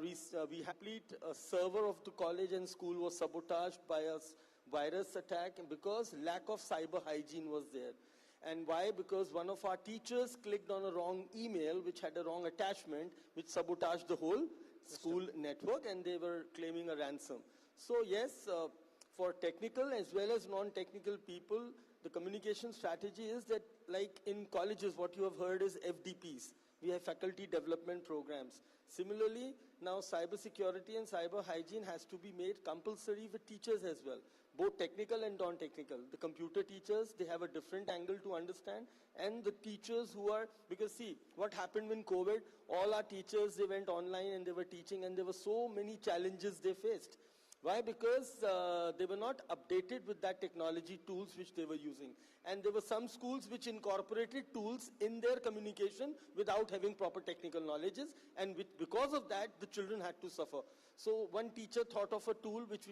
we complete a server of the college and school was sabotaged by a virus attack because lack of cyber hygiene was there. And why? Because one of our teachers clicked on a wrong email which had a wrong attachment which sabotaged the whole school network, and they were claiming a ransom. So yes, for technical as well as non-technical people, the communication strategy is that, like in colleges, what you have heard is FDPs. We have faculty development programs. Similarly, now cybersecurity and cyber hygiene has to be made compulsory with teachers as well, both technical and non-technical. The computer teachers, they have a different angle to understand, and the teachers who are, because see, what happened when COVID, all our teachers, they went online and they were teaching, and there were so many challenges they faced. Why? Because they were not updated with that technology tools which they were using. And there were some schools which incorporated tools in their communication without having proper technical knowledges. And because of that, the children had to suffer. So one teacher thought of a tool which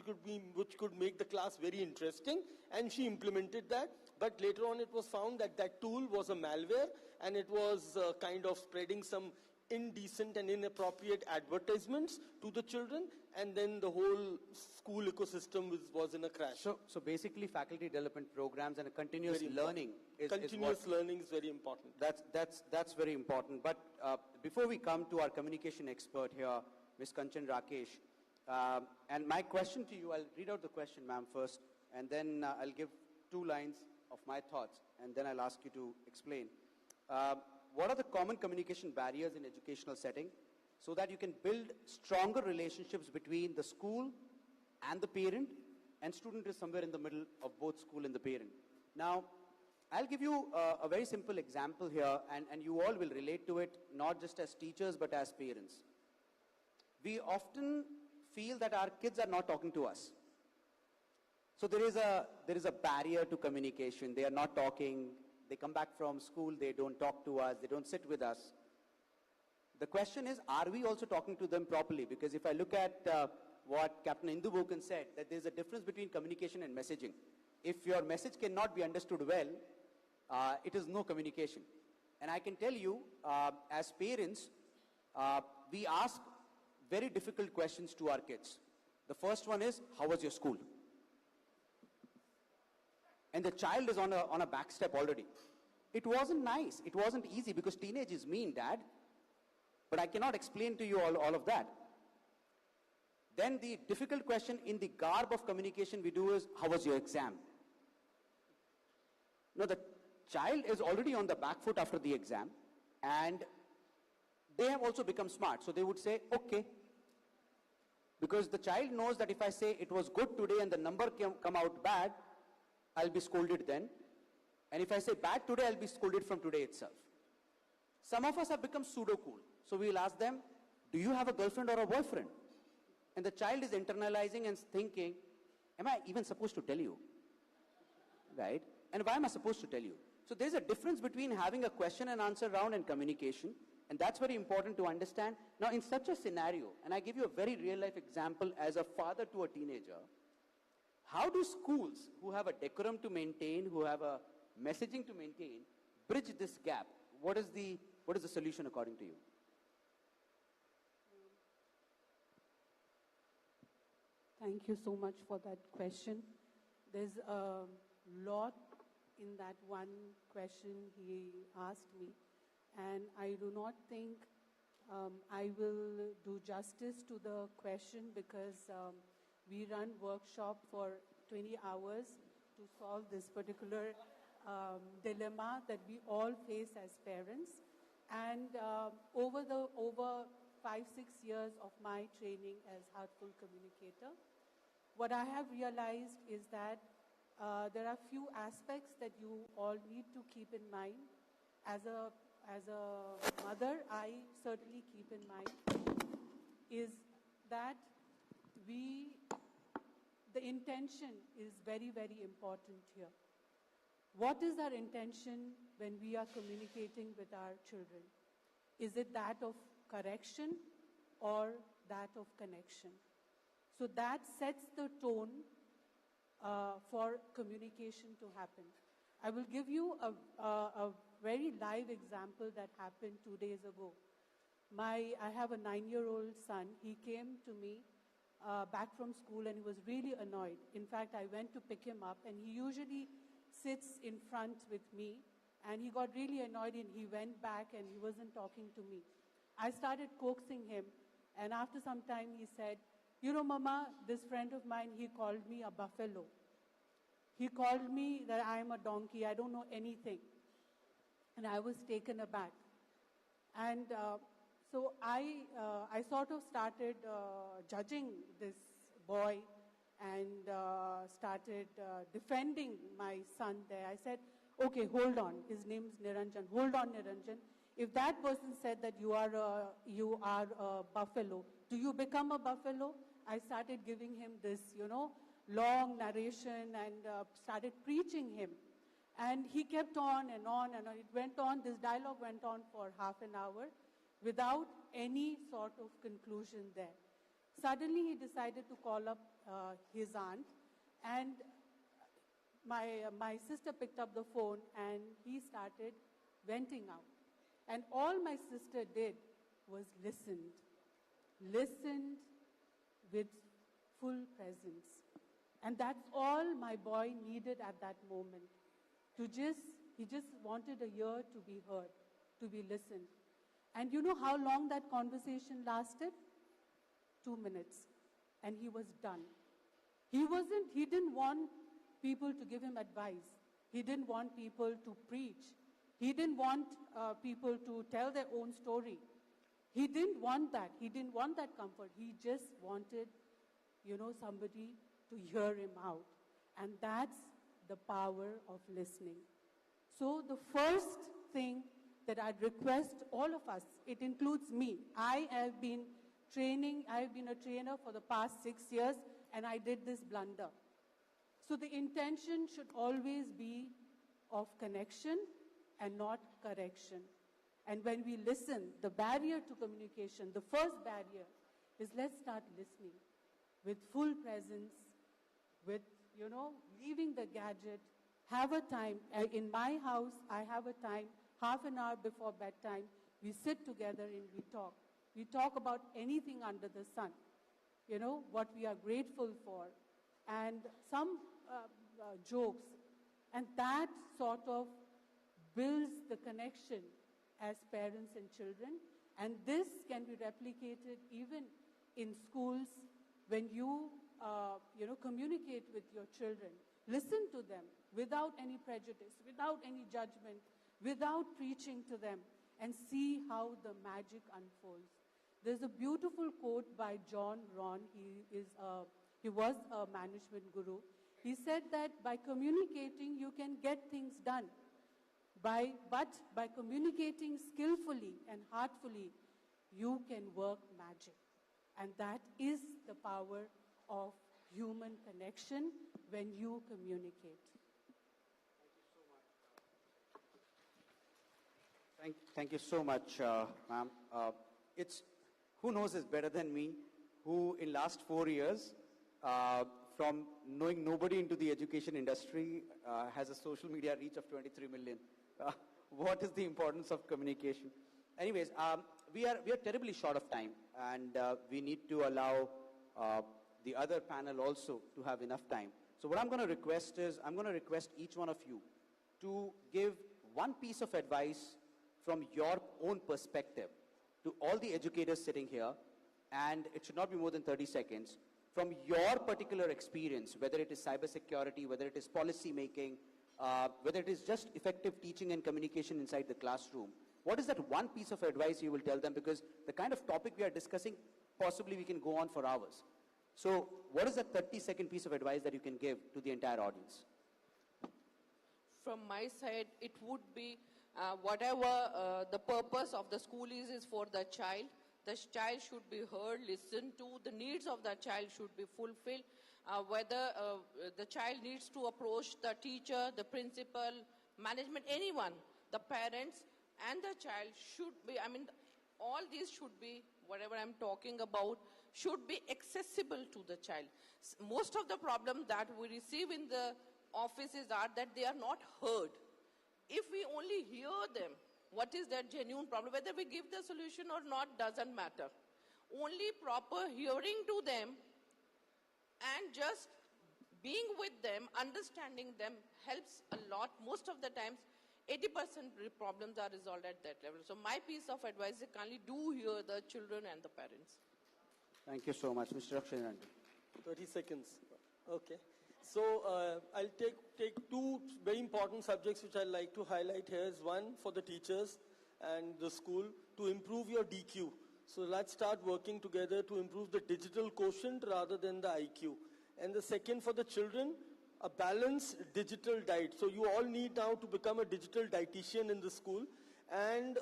could make the class very interesting, and she implemented that. But later on it was found that that tool was a malware, and it was kind of spreading some indecent and inappropriate advertisements to the children, and then the whole school ecosystem was in a crash. So basically faculty development programs and a continuous learning learning is very important. That's very important. But before we come to our communication expert here, Ms. Kanchan Rakesh, and my question to you, I'll read out the question, ma'am, first, and then I'll give 2 lines of my thoughts, and then I'll ask you to explain. What are the common communication barriers in educational setting so that you can build stronger relationships between the school and the parent, and student is somewhere in the middle of both school and the parent. Now, I'll give you a very simple example here, and you all will relate to it, not just as teachers but as parents. We often feel that our kids are not talking to us. So there is a barrier to communication. They are not talking. They come back from school, they don't talk to us, they don't sit with us. The question is, are we also talking to them properly? Because if I look at what Captain Indu Bokan said, that there's a difference between communication and messaging. If your message cannot be understood well, it is no communication. And I can tell you, as parents, we ask very difficult questions to our kids. The first one is, how was your school? And the child is on a back step already. It wasn't nice. It wasn't easy because teenage is mean, Dad. But I cannot explain to you all of that. Then the difficult question in the garb of communication we do is, how was your exam? Now the child is already on the back foot after the exam, and they have also become smart. So they would say, okay. Because the child knows that if I say it was good today and the number come out bad, I'll be scolded then. And if I say bad today, I'll be scolded from today itself. Some of us have become pseudo-cool. So we'll ask them, do you have a girlfriend or a boyfriend? And the child is internalizing and thinking, am I even supposed to tell you? Right? And why am I supposed to tell you? So there's a difference between having a question and answer round and communication. And that's very important to understand. Now in such a scenario, and I give you a very real life example as a father to a teenager, how do schools who have a decorum to maintain, who have a messaging to maintain, bridge this gap? What is the solution according to you? Thank you so much for that question. There's a lot in that one question he asked me, and I do not think I will do justice to the question because we run workshop for 20 hours to solve this particular dilemma that we all face as parents. And over 5-6 years of my training as heartful communicator, what I have realized is that there are few aspects that you all need to keep in mind. As a mother, I certainly keep in mind is that the intention is very, very important here. What is our intention when we are communicating with our children? Is it that of correction or that of connection? So that sets the tone for communication to happen. I will give you a very live example that happened 2 days ago. I have a 9-year-old son. He came to me back from school and he was really annoyed. In fact, I went to pick him up and he usually sits in front with me, and he got really annoyed and he went back and he wasn't talking to me. I started coaxing him, and after some time he said, you know, Mama, this friend of mine, he called me a buffalo. He called me that I am a donkey, I don't know anything. And I was taken aback. And so I sort of started judging this boy and started defending my son there. I said, okay, hold on. His name's Niranjan. Hold on, Niranjan. If that person said that you are a buffalo, do you become a buffalo? I started giving him this, long narration and started preaching him. And he kept on and on and on. It went on, this dialogue went on for half an hour without any sort of conclusion there. Suddenly he decided to call up his aunt, and my sister picked up the phone and he started venting out. And all my sister did was listened with full presence. And that's all my boy needed at that moment. He just wanted a ear to be heard, to be listened. And you know how long that conversation lasted? 2 minutes. And he was done. He didn't want people to give him advice. He didn't want people to preach. He didn't want people to tell their own story. He didn't want that. He didn't want that comfort. He just wanted, somebody to hear him out. And that's the power of listening. So the first thing that I'd request all of us, it includes me. I have been a trainer for the past 6 years, and I did this blunder. So the intention should always be of connection and not correction. And when we listen, the barrier to communication, the first barrier is let's start listening with full presence, with, leaving the gadget, have a time. In my house, I have a time, half an hour before bedtime, we sit together and we talk. We talk about anything under the sun, what we are grateful for, and some jokes. And that sort of builds the connection as parents and children. And this can be replicated even in schools when you, communicate with your children. Listen to them without any prejudice, without any judgment, without preaching to them, and see how the magic unfolds. There's a beautiful quote by John Ron. He was a management guru. He said that by communicating, you can get things done. But by communicating skillfully and heartfully, you can work magic. And that is the power of human connection when you communicate. Thank you so much, ma'am. It's who knows this better than me, who in last 4 years, from knowing nobody into the education industry, has a social media reach of 23 million. What is the importance of communication? Anyways, we are terribly short of time, and we need to allow the other panel also to have enough time. So what I'm going to request is, I'm going to request each one of you to give one piece of advice from your own perspective to all the educators sitting here, and it should not be more than 30 seconds, from your particular experience, whether it is cybersecurity, whether it is policy making, whether it is just effective teaching and communication inside the classroom. What is that one piece of advice you will tell them? Because the kind of topic we are discussing, possibly we can go on for hours. So what is that 30-second piece of advice that you can give to the entire audience? From my side, it would be whatever the purpose of the school is for the child. The child should be heard, listened to. The needs of the child should be fulfilled. Whether the child needs to approach the teacher, the principal, management, anyone, the parents and the child should be, all these should be, whatever I'm talking about, should be accessible to the child. Most of the problems that we receive in the offices are that they are not heard. If we only hear them, what is their genuine problem. Whether we give the solution or not doesn't matter. Only proper hearing to them and just being with them, understanding them helps a lot. Most of the times, 80% problems are resolved at that level. So my piece of advice is kindly do hear the children and the parents. Thank you so much, Mr. Akshayanand. 30 seconds. Okay. So I'll take two very important subjects which I'd like to highlight here. Is one for the teachers and the school to improve your DQ. So let's start working together to improve the digital quotient rather than the IQ. And the second for the children, a balanced digital diet. So you all need now to become a digital dietitian in the school. And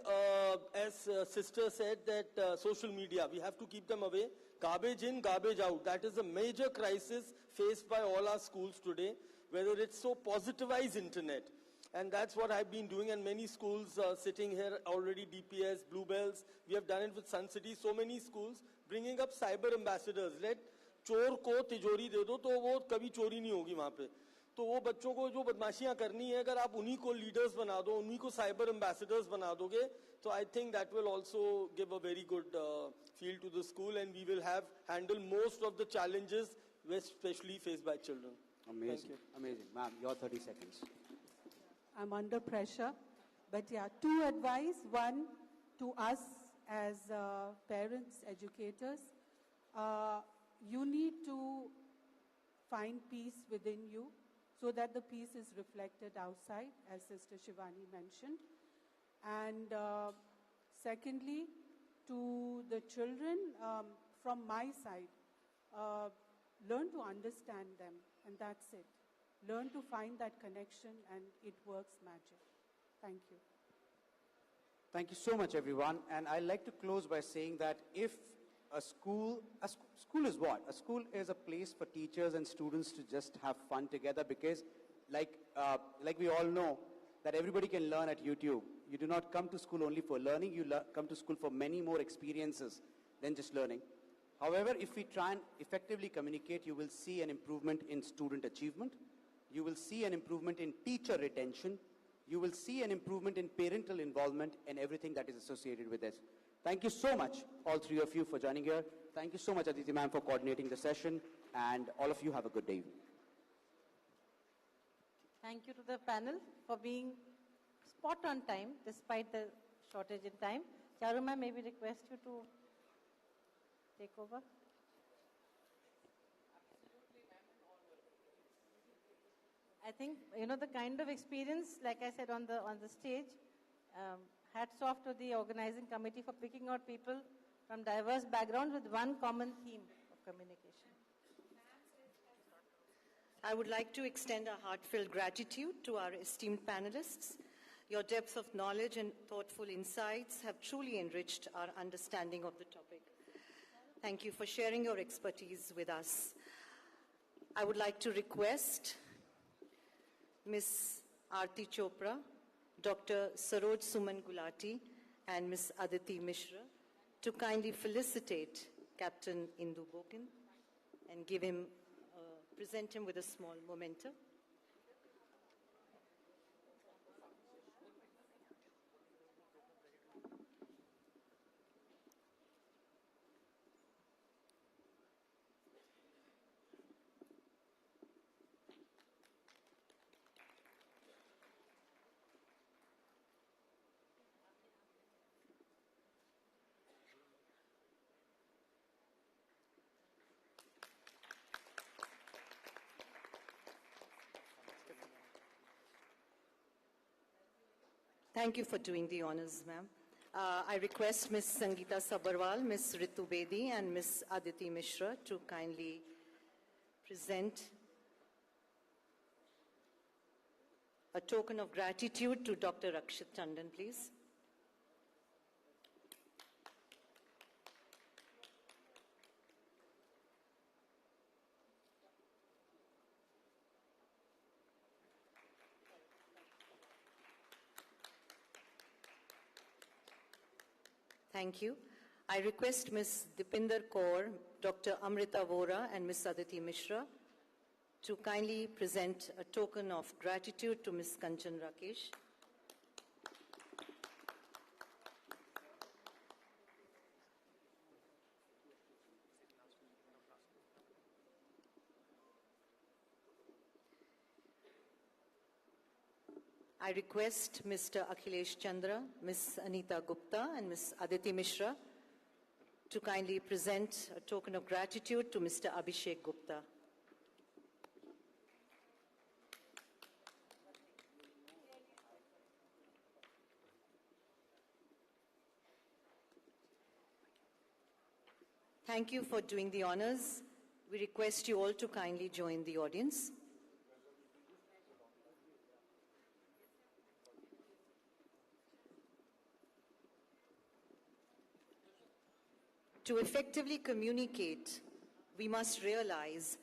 as sister said that social media, we have to keep them away. Garbage in, garbage out. That is a major crisis faced by all our schools today, whether it's so positivized internet. And that's what I've been doing, and many schools sitting here already, DPS, Bluebells. We have done it with Sun City, so many schools, bringing up cyber ambassadors. Let चोर को तिजोरी दे दो तो वो कभी चोरी नहीं होगी वहाँ पे. तो वो बच्चों को जो बदमाशियाँ करनी है, अगर आप उन्हीं को लीडर्स बना दो, उन्हीं को साइबर एम्बेसडर्स बना दोगे, तो I think that will also give a very good feel to the school, and we will have handle most of the challenges, especially faced by children. Amazing. Thank you. Amazing. Ma'am, your 30 seconds. I'm under pressure. But yeah, two advice. One, to us as parents, educators, you need to find peace within you so that the peace is reflected outside, as Sister Shivani mentioned. And secondly, to the children, from my side, learn to understand them, and that's it. Learn to find that connection, and it works magic. Thank you. Thank you so much, everyone. And I'd like to close by saying that if school is what? A school is a place for teachers and students to just have fun together, because like we all know that everybody can learn at YouTube. You do not come to school only for learning, you come to school for many more experiences than just learning. However, if we try and effectively communicate, you will see an improvement in student achievement. You will see an improvement in teacher retention. You will see an improvement in parental involvement and everything that is associated with this. Thank you so much, all three of you, for joining here. Thank you so much, Aditi ma'am, for coordinating the session. And all of you have a good day. Thank you to the panel for being spot on time, despite the shortage in time. Charu ma'am, may we request you to take over? I think, the kind of experience, like I said on the stage, hats off to the organizing committee for picking out people from diverse backgrounds with one common theme of communication. I would like to extend a heartfelt gratitude to our esteemed panelists. Your depth of knowledge and thoughtful insights have truly enriched our understanding of the topic. Thank you for sharing your expertise with us. I would like to request Ms. Aarti Chopra, Dr. Saroj Suman Gulati, and Ms. Aditi Mishra to kindly felicitate Captain Indu Bokin and present him with a small memento. Thank you for doing the honors, ma'am. I request Ms. Sangeeta Sabarwal, Ms. Ritu Bedi, and Ms. Aditi Mishra to kindly present a token of gratitude to Dr. Rakshit Tandon, please. Thank you. I request Ms. Dipinder Kaur, Dr. Amrita Vora, and Ms. Aditi Mishra to kindly present a token of gratitude to Ms. Kanchan Rakesh. I request Mr. Akhilesh Chandra, Ms. Anita Gupta, and Ms. Aditi Mishra to kindly present a token of gratitude to Mr. Abhishek Gupta. Thank you for doing the honors. We request you all to kindly join the audience. To effectively communicate, we must realize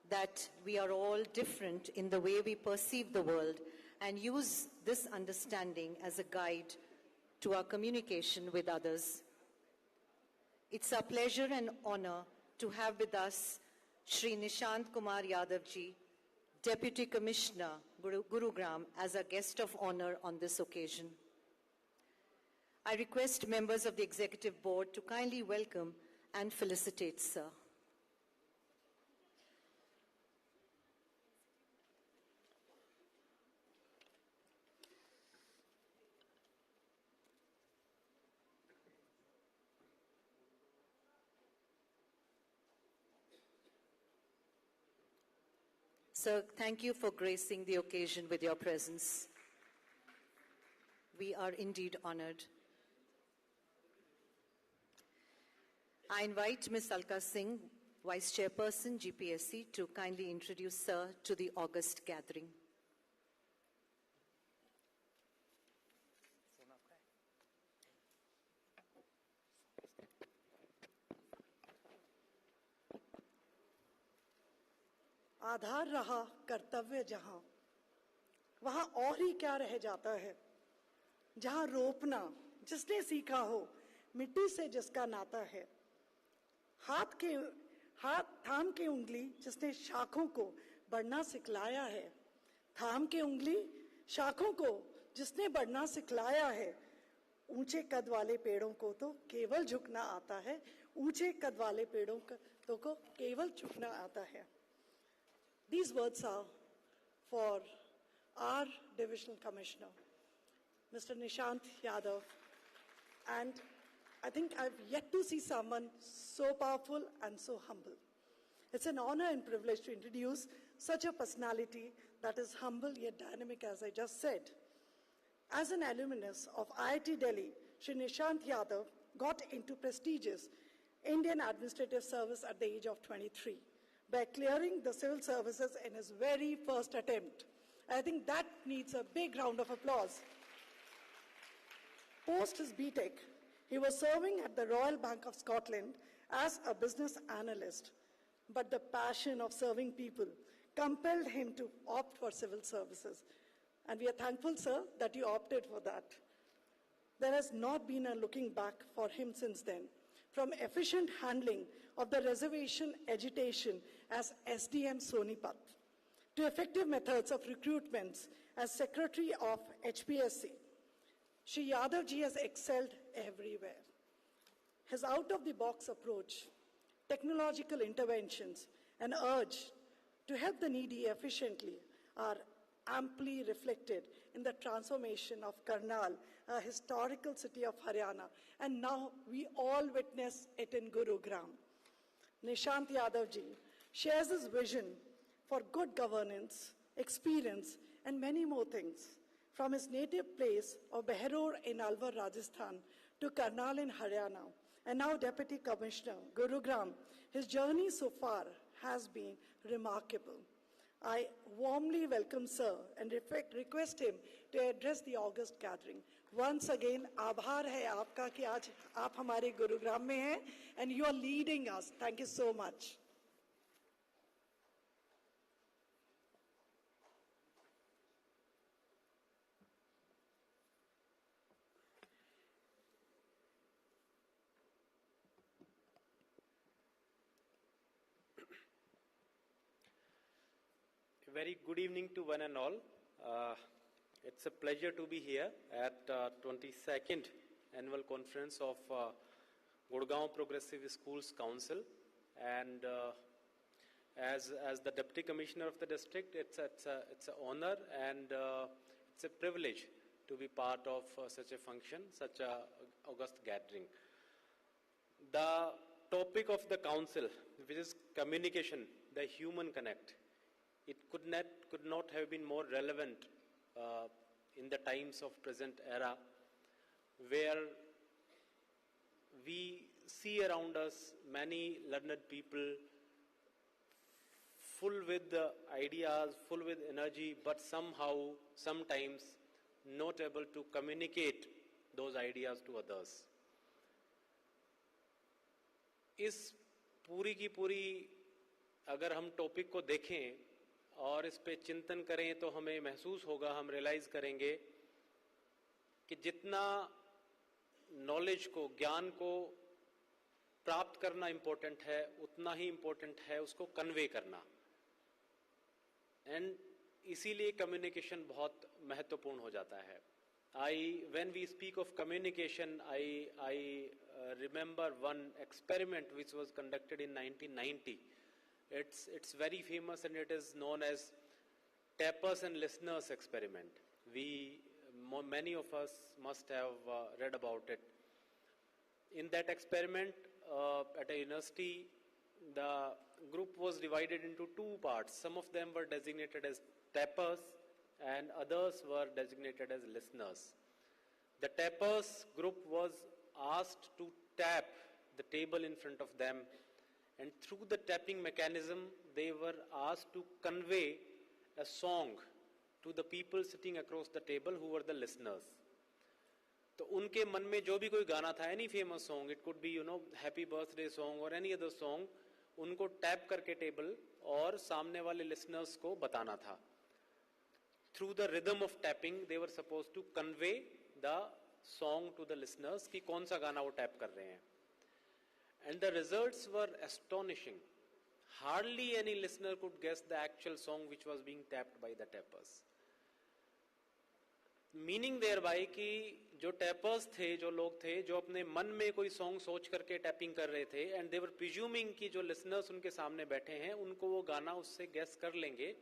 that we are all different in the way we perceive the world and use this understanding as a guide to our communication with others. It's our pleasure and honor to have with us Shri Nishant Kumar Yadav ji, Deputy Commissioner, Gurugram, as a guest of honor on this occasion. I request members of the Executive Board to kindly welcome and felicitate Sir. Sir, thank you for gracing the occasion with your presence. We are indeed honored. I invite Ms. Alka Singh, Vice Chairperson, GPSC, to kindly introduce Sir to the August gathering. आधार रहा कर्तव्य जहां वहां और ही क्या रह जाता है जहां रोपना जिसने सीखा हो मिट्टी से जिसका नाता है हाथ थाम के उंगली जिसने शाखों को बढ़ना सिखलाया है थाम के उंगली शाखों को जिसने बढ़ना सिखलाया है ऊंचे कद वाले पेड़ों को तो केवल झुकना आता है ऊंचे कद वाले पेड़ों को केवल झुकना आता है. These words are for our Divisional Commissioner, Mr. Nishant Yadav, and I think I've yet to see someone so powerful and so humble. It's an honor and privilege to introduce such a personality that is humble yet dynamic, as I just said. As an alumnus of IIT Delhi, Shri Nishant Yadav got into prestigious Indian Administrative Service at the age of 23. By clearing the civil services in his very first attempt. I think that needs a big round of applause. Post his BTech, he was serving at the Royal Bank of Scotland as a business analyst. But the passion of serving people compelled him to opt for civil services. And we are thankful, sir, that you opted for that. There has not been a looking back for him since then. From efficient handling of the reservation agitation as SDM Sonipat, to effective methods of recruitments as Secretary of HPSC, Shri Yadav ji has excelled everywhere. His out-of-the-box approach, technological interventions, and urge to help the needy efficiently are amply reflected in the transformation of Karnal, a historical city of Haryana, and now we all witness it in Gurugram. Nishant Yadav ji shares his vision for good governance, experience, and many more things. From his native place of Behror in Alwar, Rajasthan, to Karnal in Haryana, and now Deputy Commissioner, Gurugram, his journey so far has been remarkable. I warmly welcome Sir and request him to address the August gathering. Once again, आभार है आपका कि आज आप हमारे गुरुग्राम में हैं and you are leading us. Thank you so much. Very good evening to one and all. It's a pleasure to be here at 22nd Annual Conference of Gurgaon Progressive Schools Council. And as the Deputy Commissioner of the district, it's an honor and it's a privilege to be part of such a function, such a august gathering. The topic of the council, which is communication, the human connect, it could not have been more relevant in the times of present era, where we see around us many learned people full with the ideas, full with energy, but sometimes not able to communicate those ideas to others. इस पूरी की पूरी अगर हम topic को देखें और इस पे चिंतन करें तो हमें महसूस होगा, हम रियलाइज करेंगे कि जितना नॉलेज को, ज्ञान को प्राप्त करना इम्पोर्टेंट है, उतना ही इम्पोर्टेंट है उसको कन्वे करना. एंड इसीलिए कम्युनिकेशन बहुत महत्वपूर्ण हो जाता है. When we speak of communication, I remember one experiment which was conducted in 1990. It's very famous and it is known as tappers and listeners experiment. Many of us must have read about it. In that experiment at a university, the group was divided into two parts. Some of them were designated as tappers and others were designated as listeners. The tappers group was asked to tap the table in front of them, and through the tapping mechanism they were asked to convey a song to the people sitting across the table who were the listeners. तो उनके मन में जो भी कोई गाना था, any famous song, it could be happy birthday song or any other song, उनको टैप करके टेबल और सामने वाले लिसनर्स को बताना था. Through the rhythm of tapping, they were supposed to convey the song to the listeners कि कौन सा गाना वो टैप कर रहे हैं. And the results were astonishing. Hardly any listener could guess the actual song which was being tapped by the tappers. Meaning thereby कि जो tappers थे, जो लोग थे, जो अपने मन में कोई song सोच करके tapping कर रहे थे, and they were presuming कि जो listeners उनके सामने बैठे हैं, उनको वो गाना उससे guess कर लेंगे,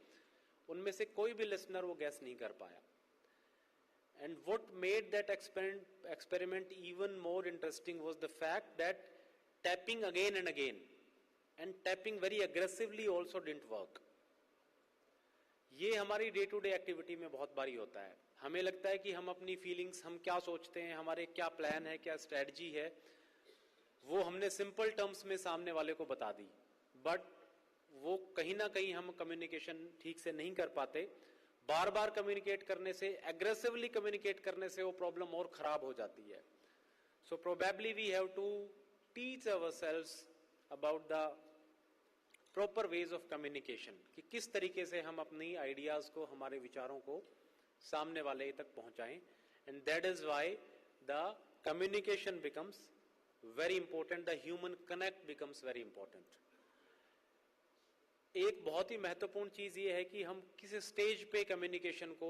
उनमें से कोई भी listener वो guess नहीं कर पाया. And what made that experiment even more interesting was the fact that tapping again and again and tapping very aggressively also didn't work. ये हमारी डे टू डे एक्टिविटी में बहुत बारी होता है. हमें लगता है कि हम अपनी फीलिंग्स, हम क्या सोचते हैं, हमारे क्या प्लान है, क्या स्ट्रेटजी है, वो हमने सिंपल टर्म्स में सामने वाले को बता दी, बट वो कहीं ना कहीं हम कम्युनिकेशन ठीक से नहीं कर पाते. बार बार कम्युनिकेट करने से, एग्रेसिवली कम्युनिकेट करने से वो प्रॉब्लम और खराब हो जाती है. So probably we have to teach ourselves about the proper ways of communication, कि किस तरीके से हम अपनी आइडियाज को, हमारे विचारों को सामने वाले तक पहुंचाएं. And that is why the communication becomes very important, the human connect becomes very important. एक बहुत ही महत्वपूर्ण चीज ये है कि हम किस स्टेज पे कम्युनिकेशन को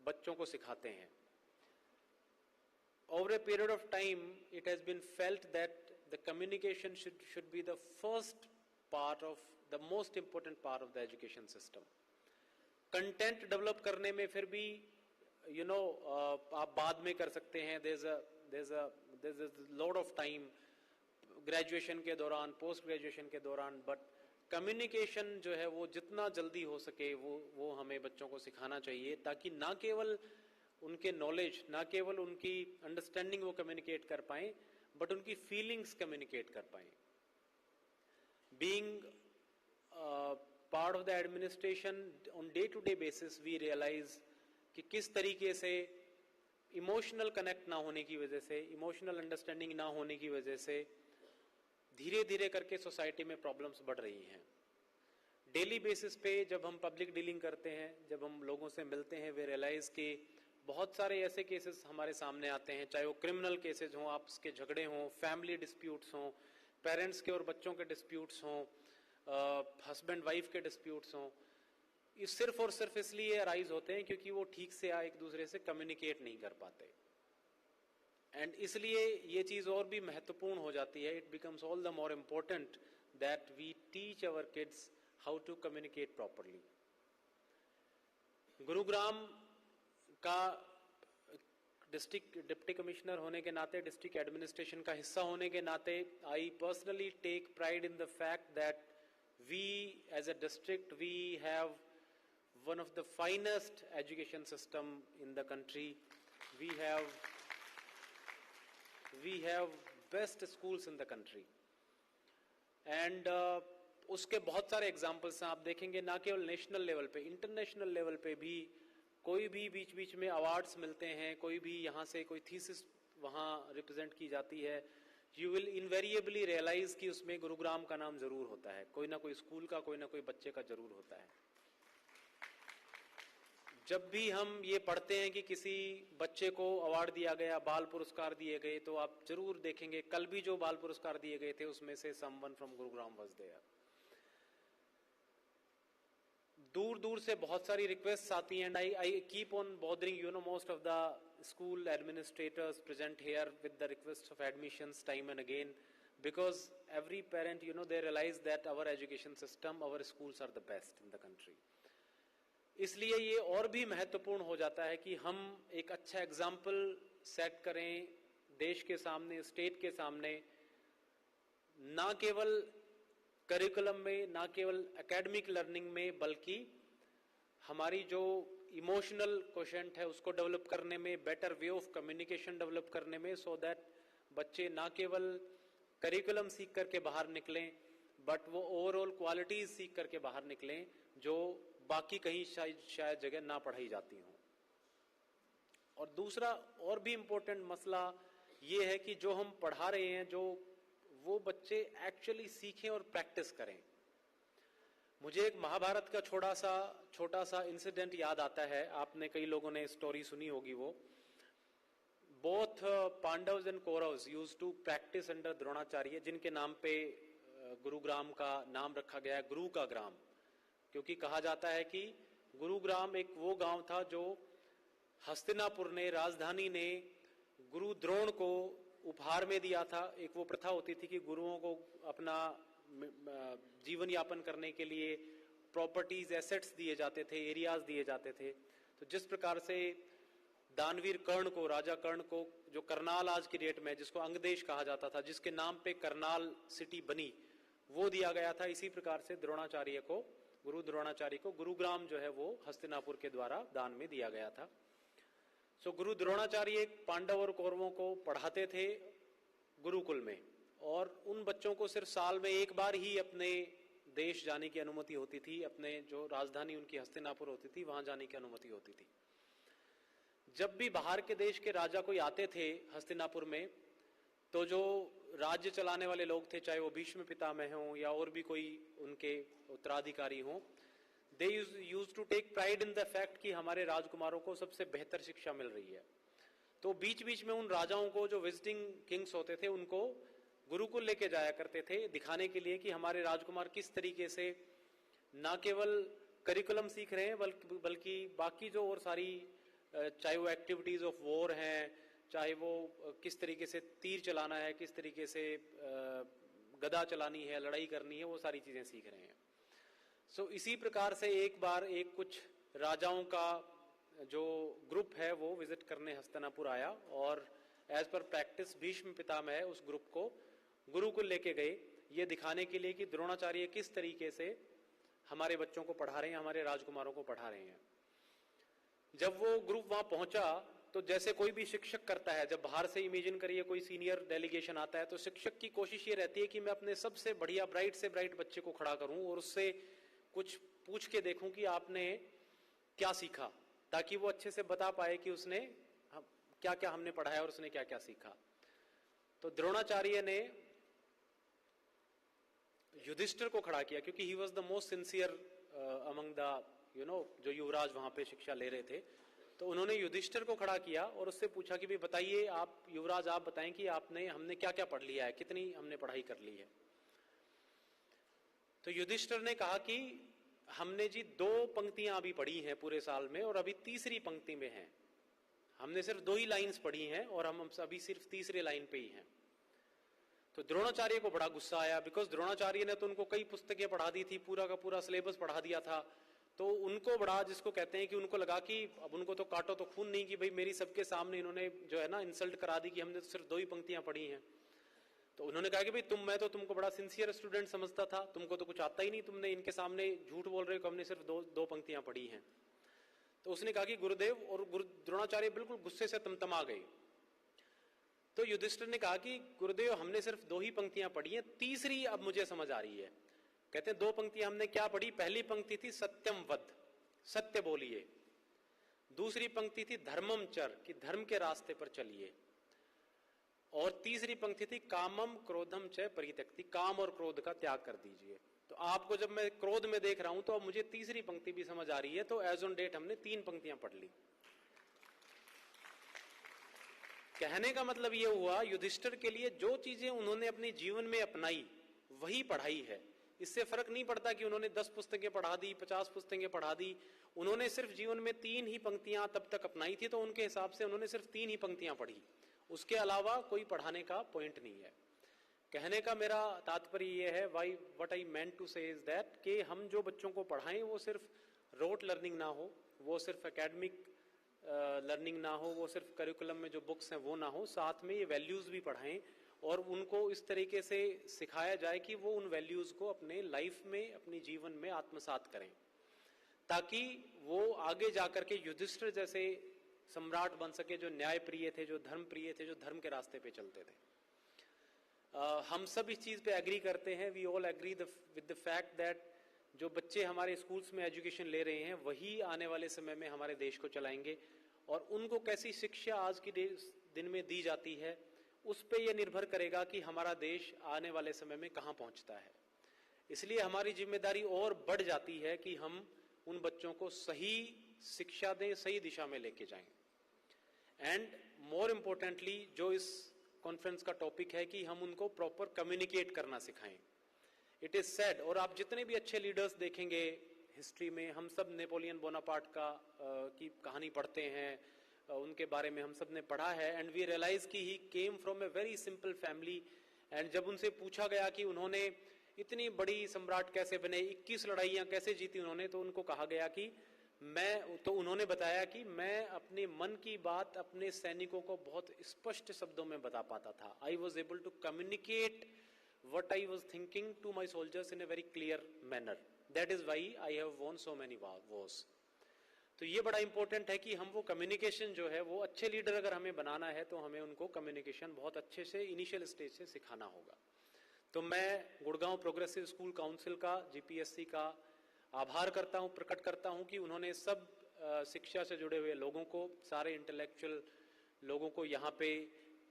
बच्चों को सिखाते हैं. Over a period of time, it has been felt that the communication should be the first part of, the most important part of the education system. Content develop करने में फिर भी आप बाद में कर सकते हैं. there's a lot of time graduation के दौरान, post graduation के दौरान, but कम्युनिकेशन जो है वो जितना जल्दी हो सके वो हमें बच्चों को सिखाना चाहिए, ताकि ना केवल उनके नॉलेज, ना केवल उनकी अंडरस्टैंडिंग वो कम्युनिकेट कर पाएं, बट उनकी फीलिंग्स कम्युनिकेट कर पाएं. Being part of the administration on day to day basis we realise कि किस तरीके से इमोशनल कनेक्ट ना होने की वजह से, इमोशनल अंडरस्टैंडिंग ना होने की वजह से धीरे धीरे करके सोसाइटी में प्रॉब्लम्स बढ़ रही हैं. डेली बेसिस पे जब हम पब्लिक डीलिंग करते हैं, जब हम लोगों से मिलते हैं, वे रियलाइज कि बहुत सारे ऐसे केसेस हमारे सामने आते हैं, चाहे वो क्रिमिनल केसेस हों, आपस के झगड़े हों, फैमिली डिस्प्यूट्स हों, पेरेंट्स के और बच्चों के डिस्प्यूट्स हों, हस्बैंड वाइफ के डिस्प्यूट्स हों. ये सिर्फ और सिर्फ इसलिए अराइज होते हैं क्योंकि वो ठीक से एक दूसरे से कम्युनिकेट नहीं कर पाते. एंड इसलिए ये चीज और भी महत्वपूर्ण हो जाती है. It becomes all the more important that we teach our kids how to communicate properly. Gurugram का डिस्ट्रिक्ट डिप्टी कमिश्नर होने के नाते, डिस्ट्रिक्ट एडमिनिस्ट्रेशन का हिस्सा होने के नाते, I personally take pride in the fact that we as a district we have one of the finest education system in the country. We have best schools in the country. And उसके बहुत सारे examples हैं आप देखेंगे, ना केवल national level पे, international level पे भी कोई भी बीच बीच में अवार्ड्स मिलते हैं, कोई भी यहाँ से कोई थीसिस वहाँ रिप्रेजेंट की जाती है, यू विल इनवेरिएबली रियलाइज कि उसमें गुरुग्राम का नाम जरूर होता है, कोई ना कोई स्कूल का, कोई ना कोई बच्चे का जरूर होता है. जब भी हम ये पढ़ते हैं कि किसी बच्चे को अवार्ड दिया गया, बाल पुरस्कार दिए गए, तो आप जरूर देखेंगे कल भी जो बाल पुरस्कार दिए गए थे उसमें से someone from Gurugram was there. दूर दूर से बहुत सारी रिक्वेस्ट आती हैं, and I keep on bothering you know most of the school administrators present here with the request of admissions time and again, because every parent you know they realise that our education system, our schools are the best in the country. इसलिए ये और भी महत्वपूर्ण हो जाता है कि हम एक अच्छा एग्जाम्पल सेट करें देश के सामने, स्टेट के सामने, ना केवल करिकुलम में, ना केवल एकेडमिक लर्निंग में, बल्कि हमारी जो इमोशनल क्वोशेंट है उसको डेवलप करने में, better way of communication develop करने में, सो दैट बच्चे ना केवल करिकुलम सीख करके बाहर निकलें, बट वो ओवरऑल क्वालिटीज सीख करके बाहर निकलें जो बाकी कहीं शायद जगह ना पढ़ाई जाती हो. और दूसरा और भी इम्पोर्टेंट मसला ये है कि जो हम पढ़ा रहे हैं, जो वो बच्चे एक्चुअली सीखें और प्रैक्टिस करें. मुझे एक महाभारत का छोटा सा इंसिडेंट याद आता है, आपने कई लोगों ने स्टोरी सुनी होगी. वो both Pandavs and Kauravs used to practise under Dronacharya, जिनके नाम पे गुरुग्राम का नाम रखा गया है, गुरु का ग्राम, क्योंकि कहा जाता है कि गुरुग्राम एक वो गांव था जो हस्तिनापुर ने, राजधानी ने गुरु द्रोण को उपहार में दिया था. एक वो प्रथा होती थी कि गुरुओं को अपना जीवन यापन करने के लिए प्रॉपर्टीज, एसेट्स दिए जाते थे, एरियाज दिए जाते थे. तो जिस प्रकार से दानवीर कर्ण को, राजा कर्ण को, जो करनाल आज की डेट में, जिसको अंगदेश कहा जाता था, जिसके नाम पे करनाल सिटी बनी, वो दिया गया था. इसी प्रकार से द्रोणाचार्य को, गुरु द्रोणाचार्य को गुरुग्राम जो है वो हस्तिनापुर के द्वारा दान में दिया गया था. सो गुरु द्रोणाचार्य पांडव और कौरवों को पढ़ाते थे गुरुकुल में, और उन बच्चों को सिर्फ साल में एक बार ही अपने देश जाने की अनुमति होती थी, अपने जो राजधानी उनकी हस्तिनापुर होती थी वहां जाने की अनुमति होती थी. जब भी बाहर के देश के राजा कोई आते थे हस्तिनापुर में, तो जो राज्य चलाने वाले लोग थे, चाहे वो भीष्म पितामह हों या और भी कोई उनके उत्तराधिकारी हों, they used to take pride in the fact कि हमारे राजकुमारों को सबसे बेहतर शिक्षा मिल रही है. तो बीच बीच में उन राजाओं को, जो विजिटिंग किंग्स होते थे, उनको गुरुकुल लेके जाया करते थे, दिखाने के लिए कि हमारे राजकुमार किस तरीके से ना केवल करिकुलम सीख रहे हैं, बल्कि बाकी जो और सारी, चाहे वो एक्टिविटीज ऑफ वॉर हैं, चाहे वो किस तरीके से तीर चलाना है, किस तरीके से गदा चलानी है, लड़ाई करनी है, वो सारी चीजें सीख रहे हैं. सो इसी प्रकार से एक बार एक कुछ राजाओं का जो ग्रुप है वो विजिट करने हस्तिनापुर आया, और as per practice Bhishma Pitamah उस ग्रुप को गुरुकुल लेके गए, ये दिखाने के लिए कि द्रोणाचार्य किस तरीके से हमारे बच्चों को पढ़ा रहे हैं, हमारे राजकुमारों को पढ़ा रहे हैं. जब वो ग्रुप वहां पहुंचा, तो जैसे कोई भी शिक्षक करता है, जब बाहर से इमेजिन करिए कोई सीनियर डेलीगेशन आता है, तो शिक्षक की कोशिश ये रहती है कि मैं अपने सबसे बढ़िया, ब्राइट से ब्राइट बच्चे को खड़ा करूं और उससे कुछ पूछ के देखूं कि आपने क्या सीखा, ताकि वो अच्छे से बता पाए कि उसने क्या क्या हमने पढ़ाया और उसने क्या क्या सीखा. तो द्रोणाचार्य ने युधिष्ठिर को खड़ा किया, क्योंकि he was the most sincere among the जो युवराज वहां पे शिक्षा ले रहे थे. तो उन्होंने युधिष्ठिर को खड़ा किया और उससे पूछा कि भाई बताइए, आप युवराज, आप बताएं कि हमने क्या क्या पढ़ लिया है, कितनी हमने पढ़ाई कर ली है. तो युधिष्ठिर ने कहा कि हमने जी 2 पंक्तियां अभी पढ़ी हैं पूरे साल में, और अभी तीसरी पंक्ति में हैं. हमने सिर्फ 2 ही लाइंस पढ़ी हैं और हम अभी सिर्फ तीसरे लाइन पे ही हैं. तो द्रोणाचार्य को बड़ा गुस्सा आया, बिकॉज द्रोणाचार्य ने तो उनको कई पुस्तकें पढ़ा दी थी, पूरा का पूरा सिलेबस पढ़ा दिया था. तो उनको बड़ा, जिसको कहते हैं कि उनको लगा कि अब उनको तो काटो तो खून नहीं, कि भाई मेरी सबके सामने इन्होंने जो है ना इंसल्ट करा दी कि हमने तो सिर्फ 2 ही पंक्तियां पढ़ी हैं। तो उन्होंने कहा कि भाई मैं तो तुमको बड़ा सिंसियर स्टूडेंट समझता था, तुमको तो कुछ आता ही नहीं, तुमने इनके सामने झूठ बोल रहे हो, हमने सिर्फ दो पंक्तियां पढ़ी हैं। तो उसने कहा कि गुरुदेव, और द्रोणाचार्य बिल्कुल गुस्से से तमतमा गए। तो युधिष्ठिर ने कहा कि गुरुदेव हमने सिर्फ 2 ही पंक्तियां पढ़ी हैं, तीसरी अब मुझे समझ आ रही है। कहते हैं 2 पंक्तियां हमने क्या पढ़ी, पहली पंक्ति थी सत्यम वद, सत्य बोलिए। दूसरी पंक्ति थी धर्मम चर, कि धर्म के रास्ते पर चलिए। और तीसरी पंक्ति थी कामम क्रोधम च परित्यक्ति, काम और क्रोध का त्याग कर दीजिए। तो आपको जब मैं क्रोध में देख रहा हूं तो अब मुझे तीसरी पंक्ति भी समझ आ रही है। तो एज ऑन डेट हमने 3 पंक्तियां पढ़ ली। कहने का मतलब यह हुआ, युधिष्ठिर के लिए जो चीजें उन्होंने अपने जीवन में अपनाई वही पढ़ाई है। इससे फर्क नहीं पड़ता कि उन्होंने 10 पुस्तकें पढ़ा दी, 50 पुस्तकें पढ़ा दी, उन्होंने सिर्फ जीवन में 3 ही पंक्तियां तब तक अपनाई थी, तो उनके हिसाब से उन्होंने सिर्फ 3 ही पंक्तियां पढ़ी, उसके अलावा कोई पढ़ाने का पॉइंट नहीं है। कहने का मेरा तात्पर्य यह है, व्हाट आई मेंट टू से इज दैट, कि हम जो बच्चों को पढ़ाएं वो सिर्फ रोट लर्निंग ना हो, वो सिर्फ एकेडमिक लर्निंग ना हो, वो सिर्फ करिकुलम में जो बुक्स हैं वो ना हो, साथ में ये वैल्यूज भी पढ़ाएं और उनको इस तरीके से सिखाया जाए कि वो उन वैल्यूज को अपने लाइफ में, अपनी जीवन में आत्मसात करें, ताकि वो आगे जाकर के युधिष्ठिर जैसे सम्राट बन सके, जो न्याय प्रिय थे, जो धर्म प्रिय थे, जो धर्म के रास्ते पे चलते थे। हम सब इस चीज पे एग्री करते हैं, we all agree with the fact that जो बच्चे हमारे स्कूल्स में एजुकेशन ले रहे हैं वही आने वाले समय में हमारे देश को चलाएंगे, और उनको कैसी शिक्षा आज की दिन में दी जाती है उस पे ये निर्भर करेगा कि हमारा देश आने वाले समय में कहाँ पहुंचता है। इसलिए हमारी जिम्मेदारी और बढ़ जाती है कि हम उन बच्चों को सही शिक्षा दें, सही दिशा में लेके जाएं। एंड मोर इम्पोर्टेंटली, जो इस कॉन्फ्रेंस का टॉपिक है, कि हम उनको प्रॉपर कम्युनिकेट करना सिखाएं। इट इज सैड, और आप जितने भी अच्छे लीडर्स देखेंगे हिस्ट्री में, हम सब नेपोलियन बोनापार्ट की कहानी पढ़ते हैं, उनके बारे में हम सब ने पढ़ा है, एंड वी रियलाइज कि he came from a very simple family. And जब उनसे पूछा गया कि उन्होंने इतनी बड़ी सम्राट कैसे बने, 21 लड़ाइयां कैसे जीती उन्होंने, तो उनको कहा गया कि उन्होंने बताया कि मैं अपने मन की बात अपने सैनिकों को बहुत स्पष्ट शब्दों में बता पाता था। I was able to communicate what I was thinking to my soldiers in a very clear manner. That is why I have won so many wars. तो ये बड़ा इंपॉर्टेंट है कि हम वो कम्युनिकेशन जो है, वो अच्छे लीडर अगर हमें बनाना है तो हमें उनको कम्युनिकेशन बहुत अच्छे से इनिशियल स्टेज से सिखाना होगा। तो मैं गुड़गांव प्रोग्रेसिव स्कूल काउंसिल का, जीपीएससी का आभार करता हूँ, प्रकट करता हूँ कि उन्होंने सब शिक्षा से जुड़े हुए लोगों को, सारे इंटेलेक्चुअल लोगों को यहाँ पे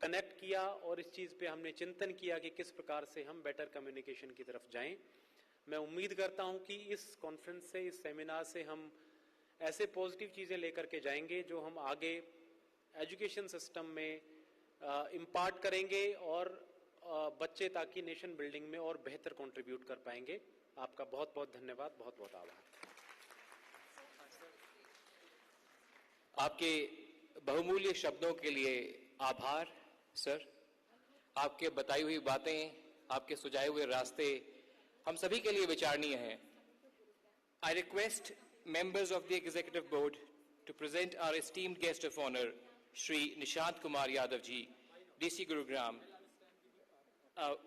कनेक्ट किया, और इस चीज पे हमने चिंतन किया कि किस प्रकार से हम बेटर कम्युनिकेशन की तरफ जाएं। मैं उम्मीद करता हूं कि इस कॉन्फ्रेंस से, इस सेमिनार से हम ऐसे पॉजिटिव चीजें लेकर के जाएंगे जो हम आगे एजुकेशन सिस्टम में इम्पार्ट करेंगे, और बच्चे ताकि नेशन बिल्डिंग में और बेहतर कंट्रीब्यूट कर पाएंगे। आपका बहुत बहुत धन्यवाद, बहुत बहुत आभार। आपके बहुमूल्य शब्दों के लिए आभार सर। आपके बताई हुई बातें, आपके सुझाए हुए रास्ते हम सभी के लिए विचारणीय हैं। I request members of the executive board to present our esteemed guest of honor, Shri Nishant Kumar Yadav ji, DC Gurugram,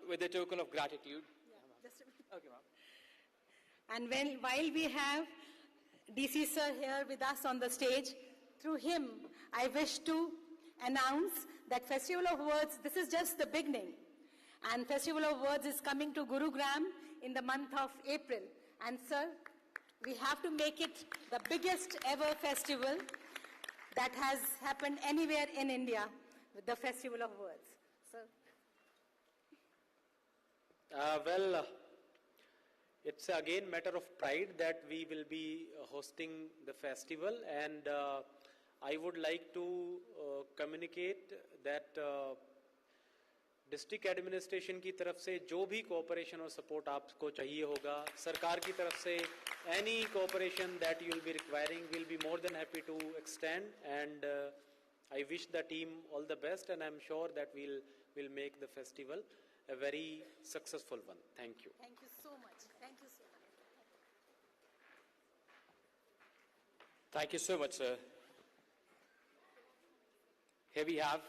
with a token of gratitude. Okay, ma'am. And while we have DC sir here with us on the stage, through him, I wish to announce that Festival of Words, this is just the beginning. And Festival of Words is coming to Gurugram in the month of April. And sir, we have to make it the biggest ever festival that has happened anywhere in India with the Festival of Words. Sir. It's again matter of pride that we will be hosting the festival, and I would like to communicate that district administration की तरफ से जो भी cooperation और support आपको चाहिए होगा, सरकार की तरफ से any cooperation that you will be requiring, will be more than happy to extend, and I wish the team all the best, and I am sure that we'll make the festival a very successful one. Thank you. Thank you so much. Thank you so much. Thank you so much, sir. Here we have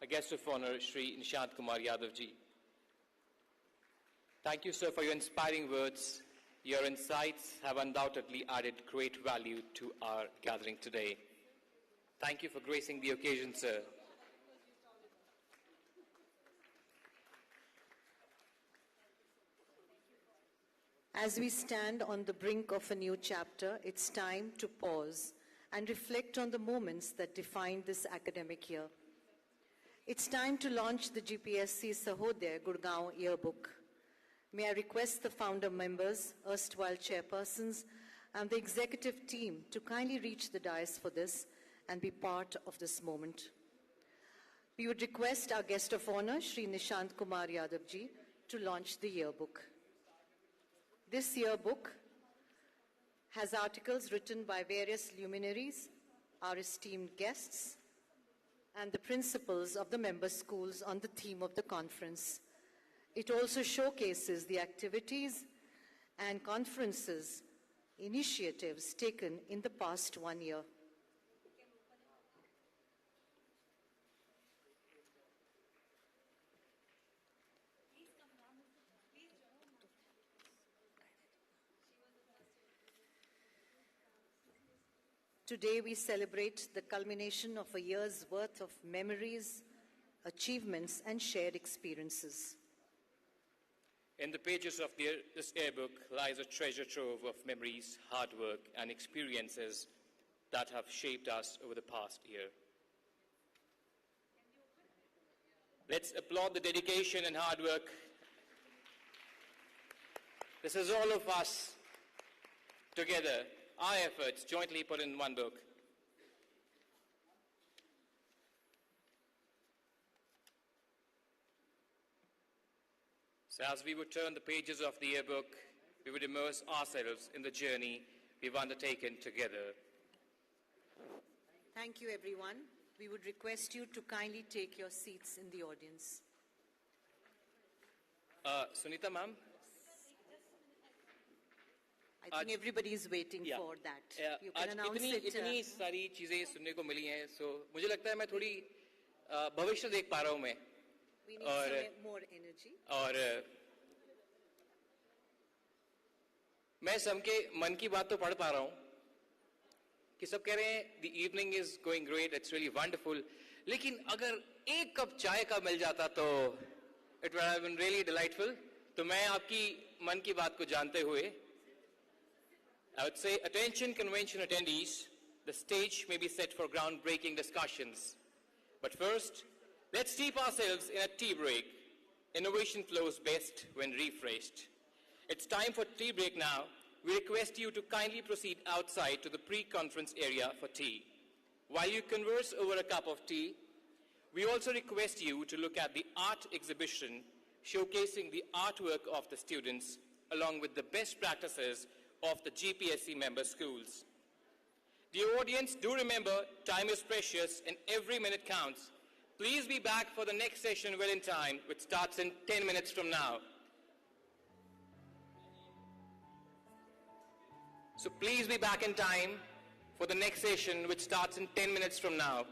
a guest of honor, Shri Nishant Kumar Yadav ji. Thank you, sir, for your inspiring words. Your insights have undoubtedly added great value to our gathering today. Thank you for gracing the occasion, sir. As we stand on the brink of a new chapter, it's time to pause and reflect on the moments that defined this academic year. It's time to launch the GPSC Sahodaya Gurugram yearbook. May I request the founder members, erstwhile chairpersons, and the executive team to kindly reach the dais for this and be part of this moment. We would request our guest of honor, Shri Nishant Kumar Yadav ji, to launch the yearbook. This yearbook has articles written by various luminaries, our esteemed guests, and the principals of the member schools on the theme of the conference. It also showcases the activities and conferences, initiatives taken in the past 1 year. Today we celebrate the culmination of a year's worth of memories, achievements, and shared experiences. In the pages of this yearbook lies a treasure trove of memories, hard work, and experiences that have shaped us over the past year. Let's applaud the dedication and hard work. This is all of us together, our efforts jointly put in one book. So as we would turn the pages of the yearbook, we would immerse ourselves in the journey we've undertaken together. Thank you, everyone. We would request you to kindly take your seats in the audience. Sunita ma'am? I think everybody is waiting for that. You can आज announce it. इतनी सारी चीजें सुनने को मिली हैं, so मुझे लगता है मैं थोड़ी भविष्य देख पा रहा हूँ मैं. We need some more energy. और मैं सबके मन की बात तो पढ़ पा रहा हूँ कि सब कह रहे हैं the evening is going great, it's really wonderful. लेकिन अगर एक कप चाय का मिल जाता तो it would have been really delightful. तो मैं आपकी मन की बात को जानते हुए I would say, attention convention attendees, the stage may be set for groundbreaking discussions. But first, let's steep ourselves in a tea break. Innovation flows best when refreshed. It's time for tea break now. We request you to kindly proceed outside to the pre-conference area for tea. While you converse over a cup of tea, we also request you to look at the art exhibition showcasing the artwork of the students along with the best practices of the GPSC member schools. Dear audience, do remember, time is precious and every minute counts. Please be back for the next session well in time, which starts in 10 minutes from now. So please be back in time for the next session, which starts in 10 minutes from now.